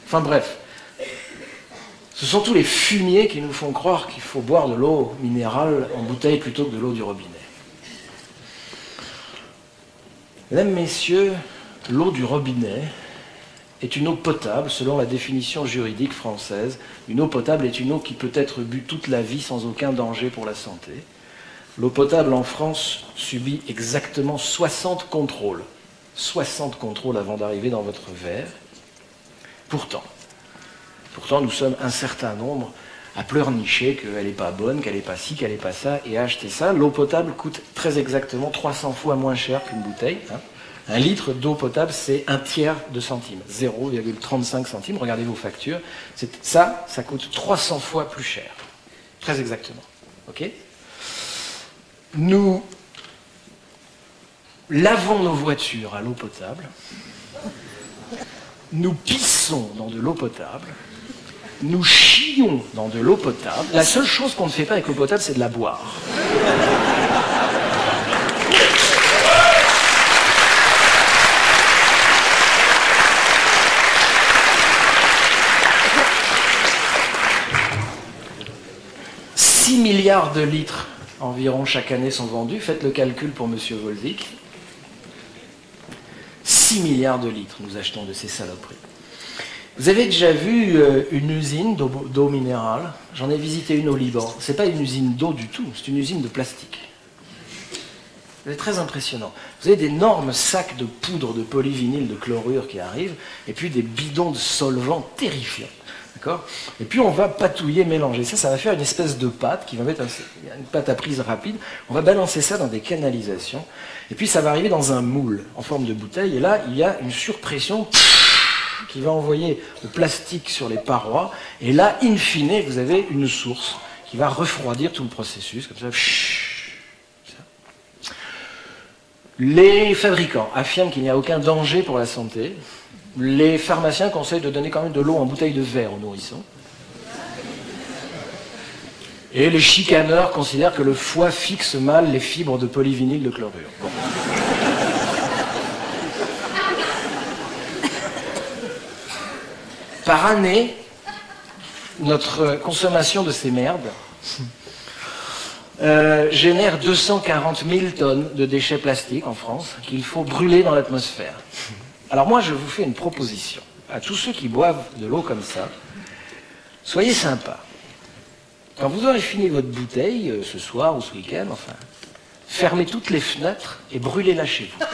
Enfin bref, ce sont tous les fumiers qui nous font croire qu'il faut boire de l'eau minérale en bouteille plutôt que de l'eau du robinet. Mesdames, Messieurs, l'eau du robinet est une eau potable selon la définition juridique française. Une eau potable est une eau qui peut être bue toute la vie sans aucun danger pour la santé. L'eau potable en France subit exactement 60 contrôles. 60 contrôles avant d'arriver dans votre verre. Pourtant, nous sommes un certain nombre à pleurnicher qu'elle n'est pas bonne, qu'elle n'est pas ci, qu'elle n'est pas ça, et à acheter ça. L'eau potable coûte très exactement 300 fois moins cher qu'une bouteille. Hein. Un litre d'eau potable, c'est 1/3 de centime, 0,35 centimes. Regardez vos factures. Ça coûte 300 fois plus cher. Très exactement. Ok ? Nous lavons nos voitures à l'eau potable. Nous pissons dans de l'eau potable. Nous chions dans de l'eau potable. La seule chose qu'on ne fait pas avec l'eau potable, c'est de la boire. « 6 milliards de litres environ chaque année sont vendus. Faites le calcul pour M. Volvic. 6 milliards de litres nous achetons de ces saloperies. Vous avez déjà vu une usine d'eau minérale? J'en ai visité une au Liban. Ce n'est pas une usine d'eau du tout, c'est une usine de plastique. C'est très impressionnant. Vous avez d'énormes sacs de poudre de polyvinyl de chlorure qui arrivent, et puis des bidons de solvants terrifiants. D'accord? Et puis on va patouiller, mélanger. Ça va faire une espèce de pâte qui va mettre une pâte à prise rapide. On va balancer ça dans des canalisations, et puis ça va arriver dans un moule en forme de bouteille, et là il y a une surpression qui va envoyer le plastique sur les parois, et là, in fine, vous avez une source qui va refroidir tout le processus, comme ça. Les fabricants affirment qu'il n'y a aucun danger pour la santé. Les pharmaciens conseillent de donner quand même de l'eau en bouteille de verre aux nourrissons. Et les chicaneurs considèrent que le foie fixe mal les fibres de polyvinyl de chlorure. Bon. Par année, notre consommation de ces merdes génère 240 000 tonnes de déchets plastiques en France qu'il faut brûler dans l'atmosphère. Alors moi, je vous fais une proposition à tous ceux qui boivent de l'eau comme ça. Soyez sympas. Quand vous aurez fini votre bouteille, ce soir ou ce week-end, enfin, fermez toutes les fenêtres et brûlez-la chez vous.